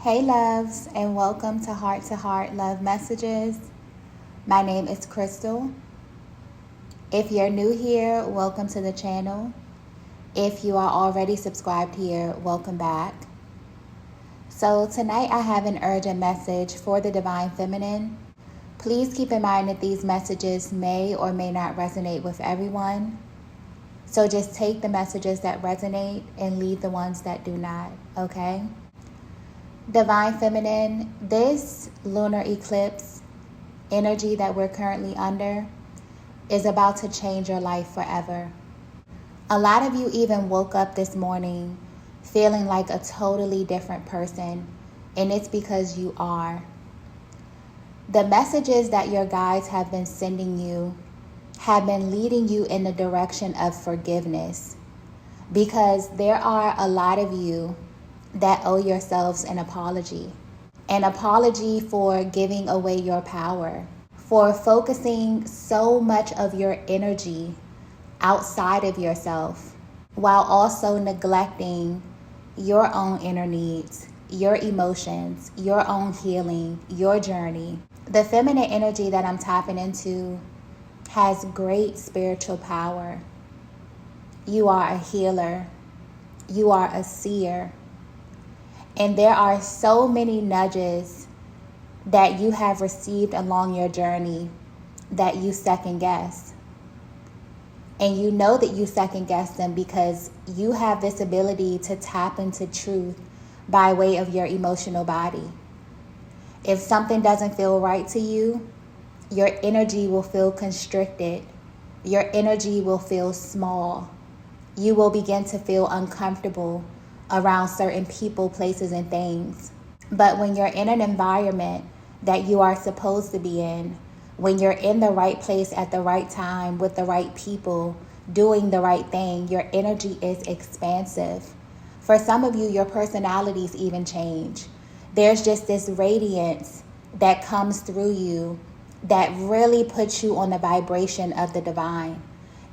Hey loves, and welcome to Heart Love Messages. My name is Crystal. If you're new here, welcome to the channel. If you are already subscribed here, welcome back. So tonight I have an urgent message for the Divine Feminine. Please keep in mind that these messages may or may not resonate with everyone. So just take the messages that resonate and leave the ones that do not, okay? Divine Feminine, this lunar eclipse energy that we're currently under is about to change your life forever. A lot of you even woke up this morning feeling like a totally different person, and it's because you are. The messages that your guides have been sending you have been leading you in the direction of forgiveness, because there are a lot of you that owe yourselves an apology. An apology for giving away your power, for focusing so much of your energy outside of yourself, while also neglecting your own inner needs, your emotions, your own healing, your journey. The feminine energy that I'm tapping into has great spiritual power. You are a healer. You are a seer. And there are so many nudges that you have received along your journey that you second guess. And you know that you second guess them because you have this ability to tap into truth by way of your emotional body. If something doesn't feel right to you, your energy will feel constricted. Your energy will feel small. You will begin to feel uncomfortable around certain people, places, and things. But when you're in an environment that you are supposed to be in, when you're in the right place at the right time with the right people, doing the right thing, your energy is expansive. For some of you, your personalities even change. There's just this radiance that comes through you that really puts you on the vibration of the divine.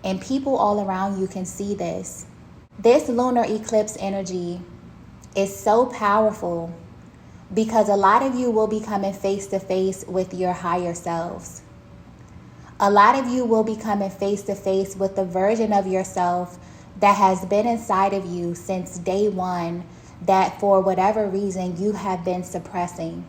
And people all around you can see this. This lunar eclipse energy is so powerful because a lot of you will be coming face to face with your higher selves. A lot of you will be coming face to face with the version of yourself that has been inside of you since day one, that for whatever reason you have been suppressing.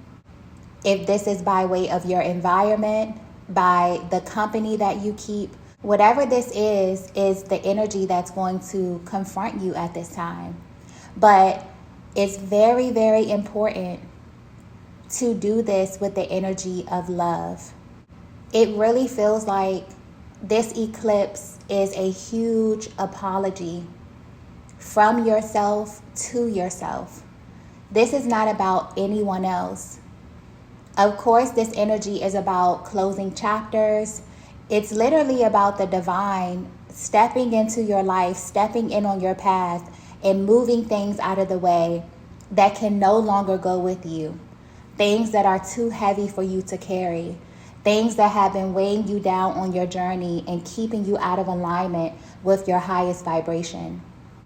If this is by way of your environment, by the company that you keep, whatever this is the energy that's going to confront you at this time. But it's very, very important to do this with the energy of love. It really feels like this eclipse is a huge apology from yourself to yourself. This is not about anyone else. Of course, this energy is about closing chapters. It's literally about the divine stepping into your life, stepping in on your path, and moving things out of the way that can no longer go with you. Things that are too heavy for you to carry. Things that have been weighing you down on your journey and keeping you out of alignment with your highest vibration.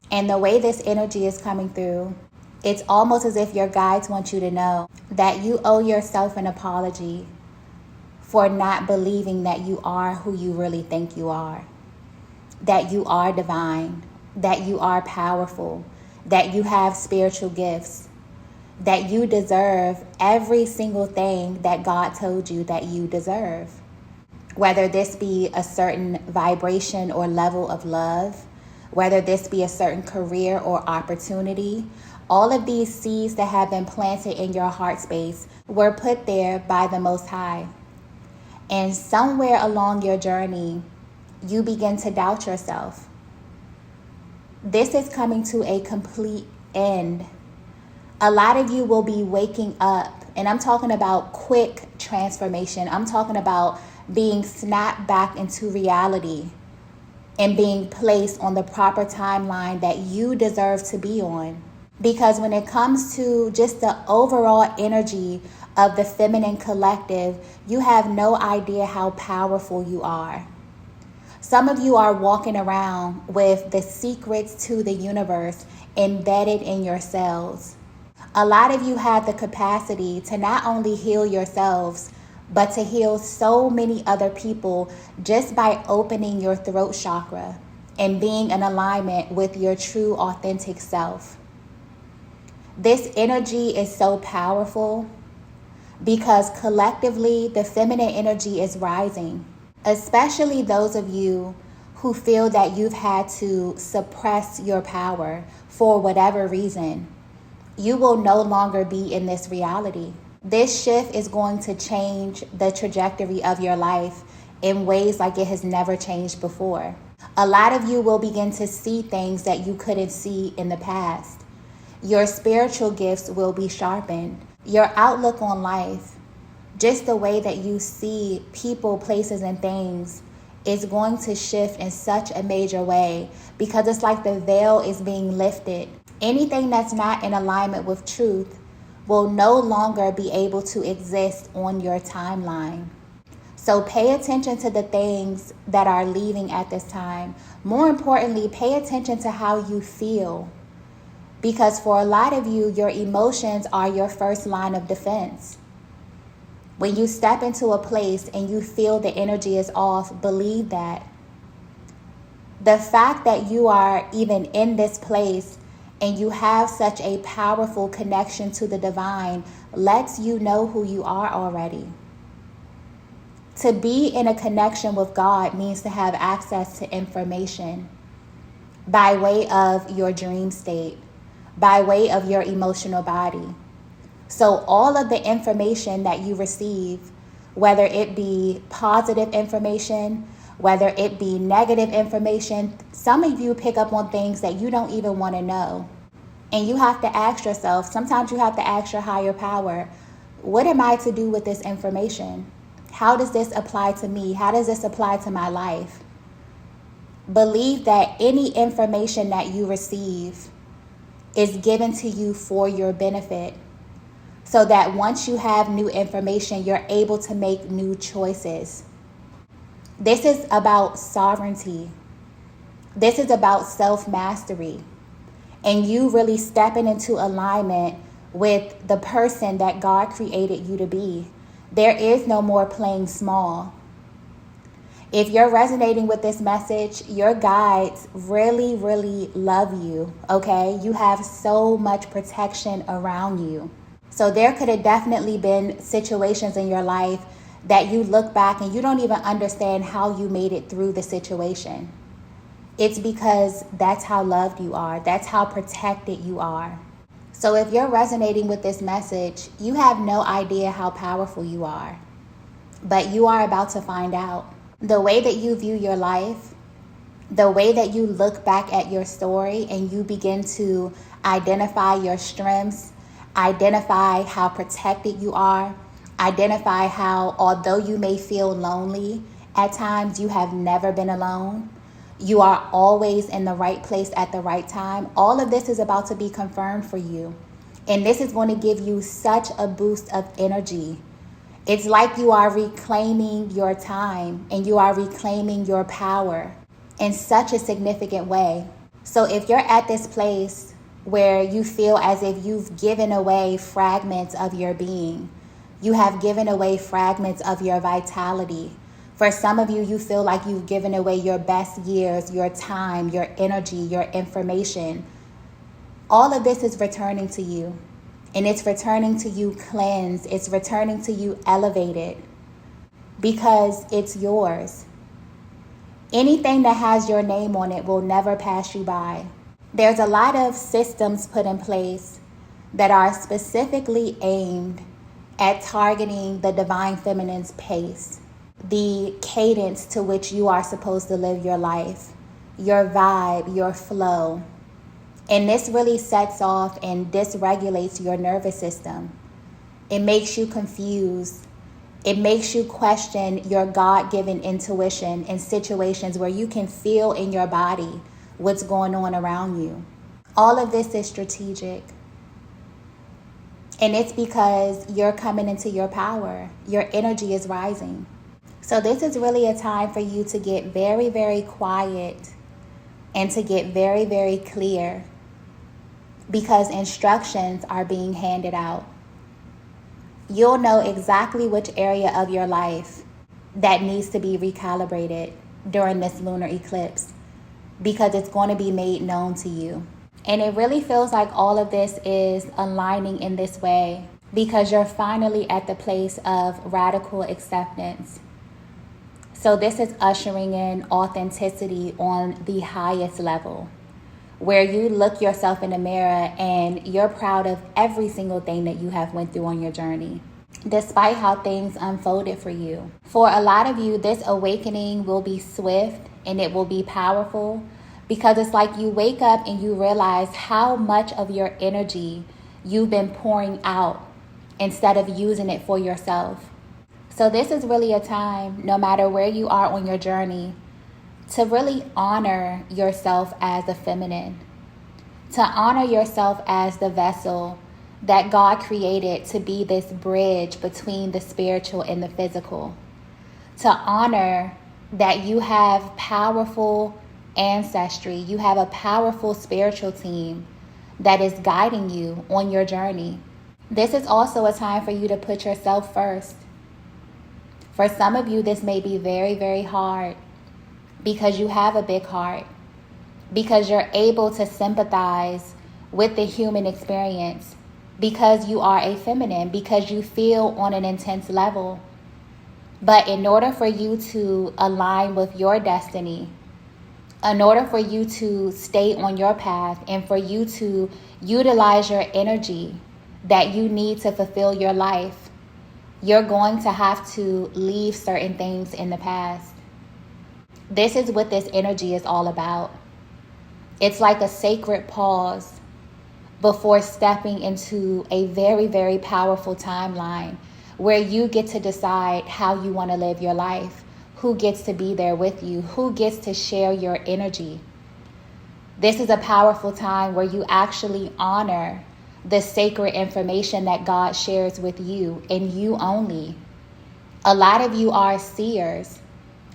And the way this energy is coming through, it's almost as if your guides want you to know that you owe yourself an apology for not believing that you are who you really think you are, that you are divine, that you are powerful, that you have spiritual gifts, that you deserve every single thing that God told you that you deserve. Whether this be a certain vibration or level of love, whether this be a certain career or opportunity, all of these seeds that have been planted in your heart space were put there by the Most High. And somewhere along your journey, you begin to doubt yourself. This is coming to a complete end. A lot of you will be waking up, and I'm talking about quick transformation. I'm talking about being snapped back into reality and being placed on the proper timeline that you deserve to be on. Because when it comes to just the overall energy of the feminine collective, you have no idea how powerful you are. Some of you are walking around with the secrets to the universe embedded in your cells. A lot of you have the capacity to not only heal yourselves, but to heal so many other people just by opening your throat chakra and being in alignment with your true, authentic self. This energy is so powerful because collectively the feminine energy is rising, especially those of you who feel that you've had to suppress your power for whatever reason. You will no longer be in this reality. This shift is going to change the trajectory of your life in ways like it has never changed before. A lot of you will begin to see things that you couldn't see in the past. Your spiritual gifts will be sharpened. Your outlook on life, just the way that you see people, places, and things is going to shift in such a major way because it's like the veil is being lifted. Anything that's not in alignment with truth will no longer be able to exist on your timeline. So pay attention to the things that are leaving at this time. More importantly, pay attention to how you feel. Because for a lot of you, your emotions are your first line of defense. When you step into a place and you feel the energy is off, believe that. The fact that you are even in this place and you have such a powerful connection to the divine lets you know who you are already. To be in a connection with God means to have access to information by way of your dream state, by way of your emotional body. So all of the information that you receive, whether it be positive information, whether it be negative information, some of you pick up on things that you don't even want to know. And you have to ask yourself, sometimes you have to ask your higher power, what am I to do with this information? How does this apply to me? How does this apply to my life? Believe that any information that you receive is given to you for your benefit, so that once you have new information, you're able to make new choices. This is about sovereignty. This is about self-mastery. And you really stepping into alignment with the person that God created you to be. There is no more playing small. If you're resonating with this message, your guides really, really love you, okay? You have so much protection around you. So there could have definitely been situations in your life that you look back and you don't even understand how you made it through the situation. It's because that's how loved you are. That's how protected you are. So if you're resonating with this message, you have no idea how powerful you are. But you are about to find out. The way that you view your life, the way that you look back at your story and you begin to identify your strengths, identify how protected you are, identify how, although you may feel lonely, at times you have never been alone. You are always in the right place at the right time. All of this is about to be confirmed for you. And this is going to give you such a boost of energy. It's like you are reclaiming your time and you are reclaiming your power in such a significant way. So if you're at this place where you feel as if you've given away fragments of your being, you have given away fragments of your vitality. For some of you, you feel like you've given away your best years, your time, your energy, your information. All of this is returning to you. And it's returning to you cleansed. It's returning to you elevated. Because it's yours. Anything that has your name on it will never pass you by. There's a lot of systems put in place that are specifically aimed at targeting the divine feminine's pace, the cadence to which you are supposed to live your life, your vibe, your flow. And this really sets off and dysregulates your nervous system. It makes you confused. It makes you question your God-given intuition in situations where you can feel in your body what's going on around you. All of this is strategic. And it's because you're coming into your power. Your energy is rising. So this is really a time for you to get very, very quiet and to get very, very clear. because instructions are being handed out. You'll know exactly which area of your life that needs to be recalibrated during this lunar eclipse, because it's going to be made known to you. And it really feels like all of this is aligning in this way because you're finally at the place of radical acceptance. So this is ushering in authenticity on the highest level, where you look yourself in the mirror and you're proud of every single thing that you have went through on your journey, despite how things unfolded for you. For a lot of you, this awakening will be swift and it will be powerful, because it's like you wake up and you realize how much of your energy you've been pouring out instead of using it for yourself. So this is really a time, no matter where you are on your journey, to really honor yourself as a feminine, to honor yourself as the vessel that God created to be this bridge between the spiritual and the physical, to honor that you have powerful ancestry, you have a powerful spiritual team that is guiding you on your journey. This is also a time for you to put yourself first. For some of you, this may be very, very hard because you have a big heart, because you're able to sympathize with the human experience, because you are a feminine, because you feel on an intense level. But in order for you to align with your destiny, in order for you to stay on your path and for you to utilize your energy that you need to fulfill your life, you're going to have to leave certain things in the past. This is what this energy is all about. It's like a sacred pause before stepping into a very, very powerful timeline where you get to decide how you want to live your life, who gets to be there with you, who gets to share your energy. This is a powerful time where you actually honor the sacred information that God shares with you and you only. A lot of you are seers.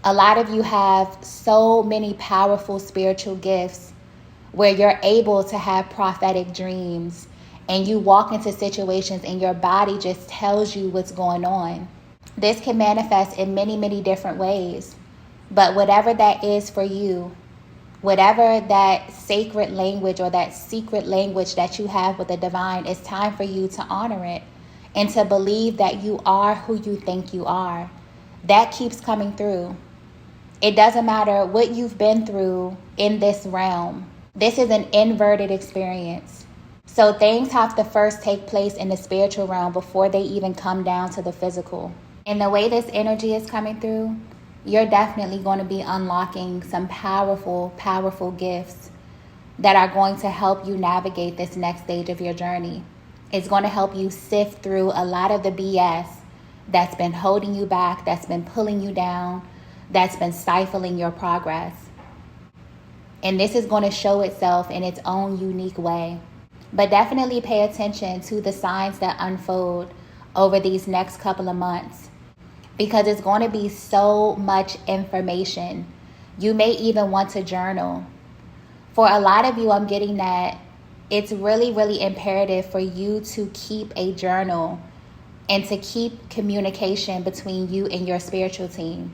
A lot of you have so many powerful spiritual gifts where you're able to have prophetic dreams and you walk into situations and your body just tells you what's going on. This can manifest in many, many different ways. But whatever that is for you, whatever that sacred language or that secret language that you have with the divine, it's time for you to honor it and to believe that you are who you think you are. That keeps coming through. It doesn't matter what you've been through in this realm. This is an inverted experience. So things have to first take place in the spiritual realm before they even come down to the physical. And the way this energy is coming through, you're definitely going to be unlocking some powerful, powerful gifts that are going to help you navigate this next stage of your journey. It's going to help you sift through a lot of the BS that's been holding you back, that's been pulling you down, that's been stifling your progress. And this is going to show itself in its own unique way. But definitely pay attention to the signs that unfold over these next couple of months, because it's going to be so much information. You may even want to journal. For a lot of you, I'm getting that it's really, really imperative for you to keep a journal and to keep communication between you and your spiritual team,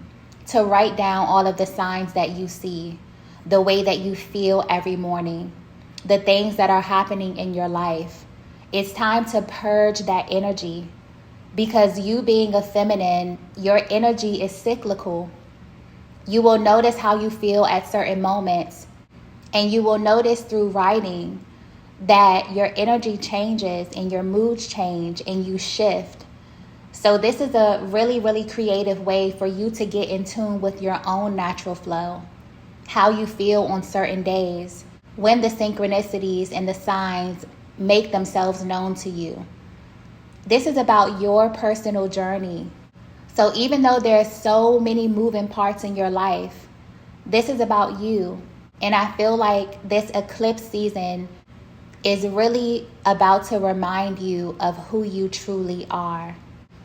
to write down all of the signs that you see, the way that you feel every morning, the things that are happening in your life. It's time to purge that energy, because you being a feminine, your energy is cyclical. You will notice how you feel at certain moments, and you will notice through writing that your energy changes and your moods change and you shift. So this is a really, really creative way for you to get in tune with your own natural flow, how you feel on certain days, when the synchronicities and the signs make themselves known to you. This is about your personal journey. So even though there's so many moving parts in your life, this is about you. And I feel like this eclipse season is really about to remind you of who you truly are.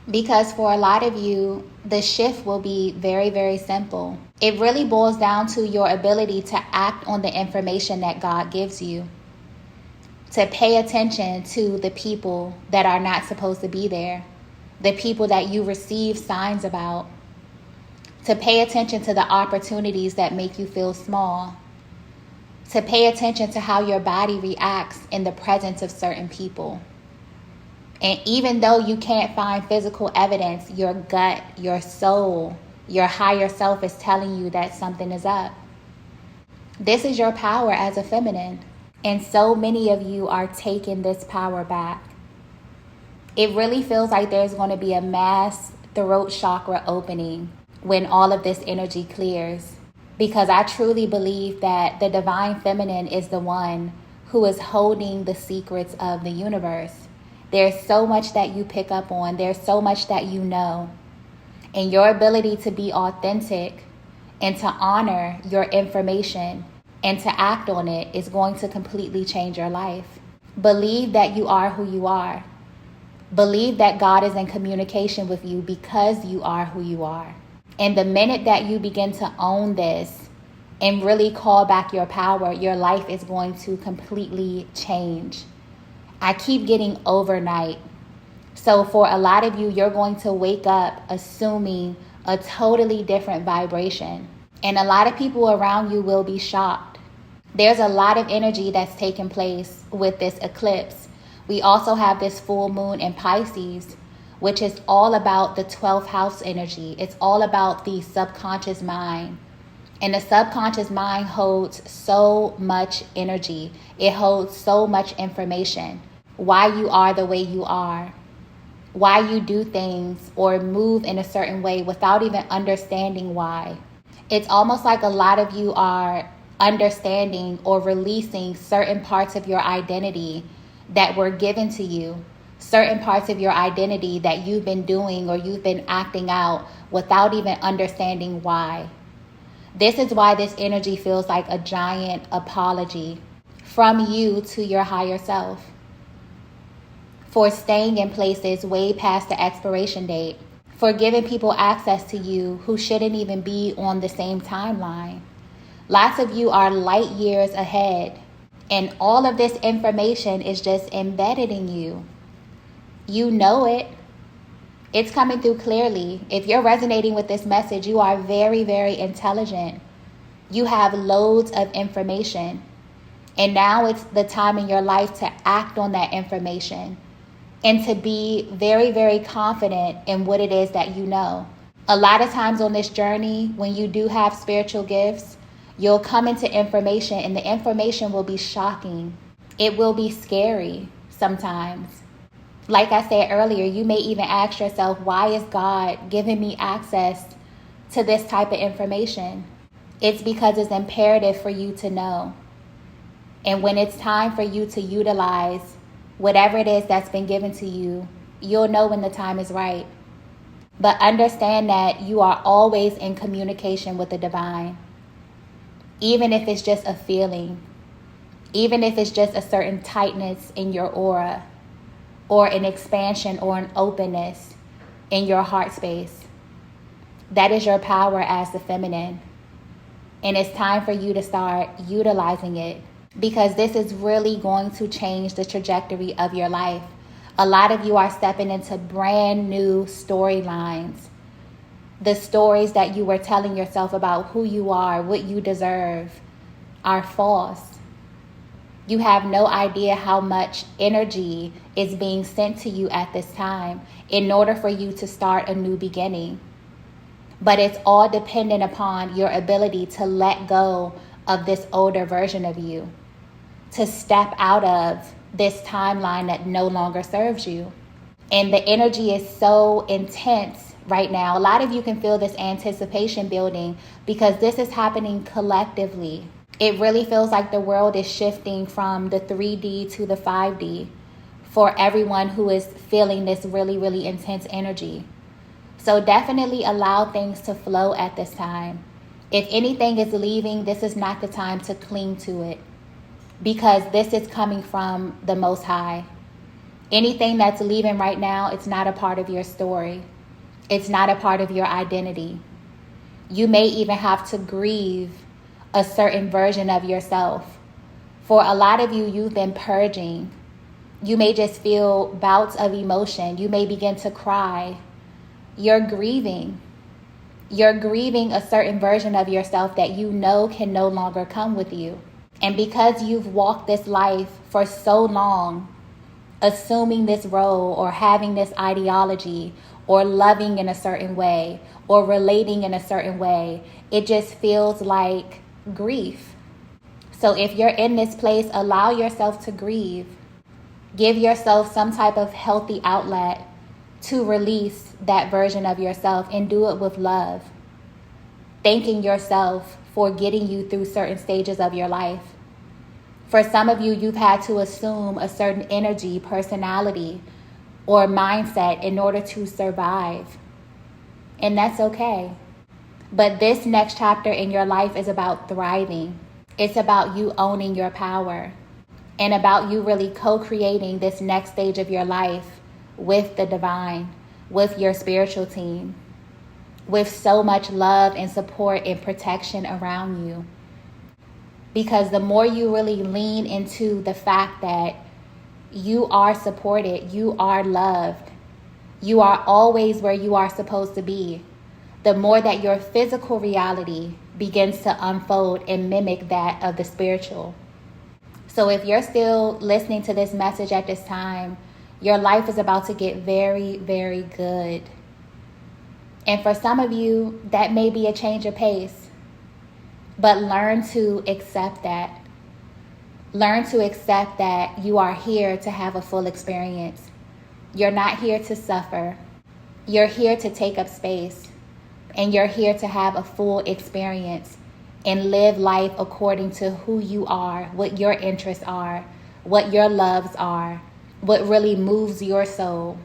Because for a lot of you, the shift will be very, very simple. It really boils down to your ability to act on the information that God gives you, to pay attention to the people that are not supposed to be there, the people that you receive signs about, to pay attention to the opportunities that make you feel small, to pay attention to how your body reacts in the presence of certain people. And even though you can't find physical evidence, your gut, your soul, your higher self is telling you that something is up. This is your power as a feminine. And so many of you are taking this power back. It really feels like there's going to be a mass throat chakra opening when all of this energy clears. Because I truly believe that the divine feminine is the one who is holding the secrets of the universe. There's so much that you pick up on. There's so much that you know. And your ability to be authentic and to honor your information and to act on it is going to completely change your life. Believe that you are who you are. Believe that God is in communication with you because you are who you are. And the minute that you begin to own this and really call back your power, your life is going to completely change. I keep getting overnight. So for a lot of you, you're going to wake up assuming a totally different vibration. And a lot of people around you will be shocked. There's a lot of energy that's taking place with this eclipse. We also have this full moon in Pisces, which is all about the 12th house energy. It's all about the subconscious mind. And the subconscious mind holds so much energy. It holds so much information. Why you are the way you are. Why you do things or move in a certain way without even understanding why. It's almost like a lot of you are understanding or releasing certain parts of your identity that were given to you. Certain parts of your identity that you've been doing or you've been acting out without even understanding why. This is why this energy feels like a giant apology from you to your higher self for staying in places way past the expiration date, for giving people access to you who shouldn't even be on the same timeline. Lots of you are light years ahead, and all of this information is just embedded in you. You know it. It's coming through clearly. If you're resonating with this message, you are very, very intelligent. You have loads of information. And now it's the time in your life to act on that information and to be very, very confident in what it is that you know. A lot of times on this journey, when you do have spiritual gifts, you'll come into information and the information will be shocking. It will be scary sometimes. Like I said earlier, you may even ask yourself, why is God giving me access to this type of information? It's because it's imperative for you to know. And when it's time for you to utilize whatever it is that's been given to you, you'll know when the time is right. But understand that you are always in communication with the divine. Even if it's just a feeling, even if it's just a certain tightness in your aura, or an expansion or an openness in your heart space. That is your power as the feminine. And it's time for you to start utilizing it, because this is really going to change the trajectory of your life. A lot of you are stepping into brand new storylines. The stories that you were telling yourself about who you are, what you deserve, are false. You have no idea how much energy is being sent to you at this time in order for you to start a new beginning. But it's all dependent upon your ability to let go of this older version of you, to step out of this timeline that no longer serves you. And the energy is so intense right now. A lot of you can feel this anticipation building because this is happening collectively. It really feels like the world is shifting from the 3D to the 5D for everyone who is feeling this really, really intense energy. So definitely allow things to flow at this time. If anything is leaving, this is not the time to cling to it, because this is coming from the Most High. Anything that's leaving right now, it's not a part of your story. It's not a part of your identity. You may even have to grieve a certain version of yourself For a lot of you, you've been purging. You may just feel bouts of emotion. You may begin to cry. You're grieving. You're grieving a certain version of yourself that you know can no longer come with you. And because you've walked this life for so long, assuming this role or having this ideology or loving in a certain way or relating in a certain way, it just feels like grief. So if you're in this place, allow yourself to grieve. Give yourself some type of healthy outlet to release that version of yourself, and do it with love. Thanking yourself for getting you through certain stages of your life. For some of you, you've had to assume a certain energy, personality, or mindset in order to survive. And that's okay. But this next chapter in your life is about thriving. It's about you owning your power, and about you really co-creating this next stage of your life with the divine, with your spiritual team, with so much love and support and protection around you. Because the more you really lean into the fact that you are supported, you are loved, you are always where you are supposed to be, the more that your physical reality begins to unfold and mimic that of the spiritual. So if you're still listening to this message at this time, your life is about to get very, very good. And for some of you, that may be a change of pace. But learn to accept that. Learn to accept that you are here to have a full experience. You're not here to suffer. You're here to take up space. And you're here to have a full experience and live life according to who you are, what your interests are, what your loves are, what really moves your soul.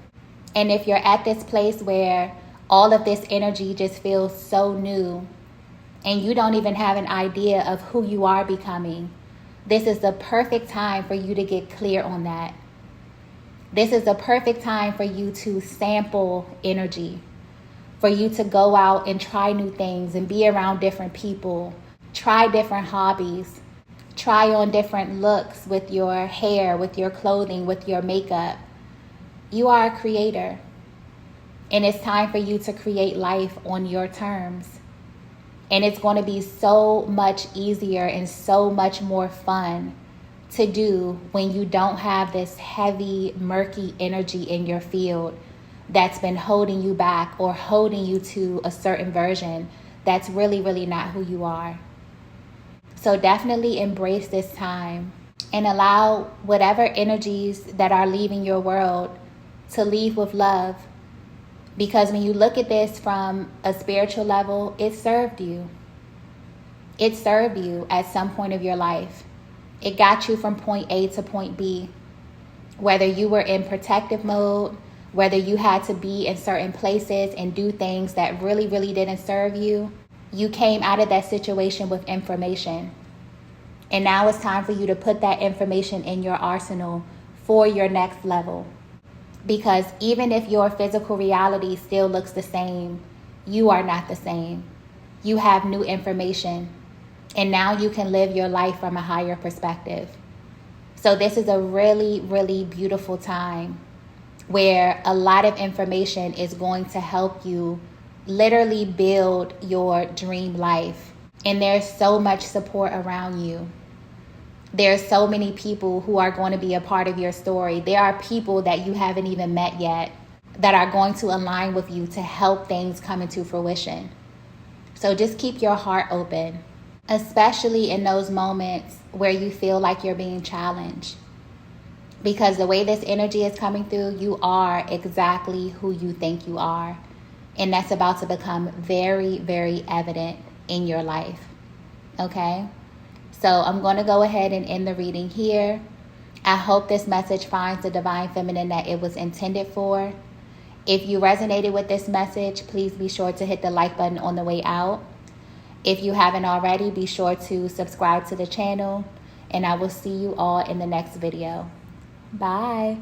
And if you're at this place where all of this energy just feels so new and you don't even have an idea of who you are becoming, this is the perfect time for you to get clear on that. This is the perfect time for you to sample energy, for you to go out and try new things and be around different people, try different hobbies, try on different looks with your hair, with your clothing, with your makeup. You are a creator, and it's time for you to create life on your terms. And it's going to be so much easier and so much more fun to do when you don't have this heavy, murky energy in your field that's been holding you back or holding you to a certain version that's really, really not who you are. So definitely embrace this time and allow whatever energies that are leaving your world to leave with love. Because when you look at this from a spiritual level, it served you. It served you at some point of your life. It got you from point A to point B. Whether you were in protective mode, whether you had to be in certain places and do things that really, really didn't serve you, you came out of that situation with information. And now it's time for you to put that information in your arsenal for your next level. Because even if your physical reality still looks the same, you are not the same. You have new information. And now you can live your life from a higher perspective. So this is a really, really beautiful time where a lot of information is going to help you literally build your dream life. And there's so much support around you. There's so many people who are going to be a part of your story. There are people that you haven't even met yet that are going to align with you to help things come into fruition. So just keep your heart open, especially in those moments where you feel like you're being challenged. Because the way this energy is coming through, you are exactly who you think you are. And that's about to become very, very evident in your life. Okay? So I'm going to go ahead and end the reading here. I hope this message finds the divine feminine that it was intended for. If you resonated with this message, please be sure to hit the like button on the way out. If you haven't already, be sure to subscribe to the channel. And I will see you all in the next video. Bye.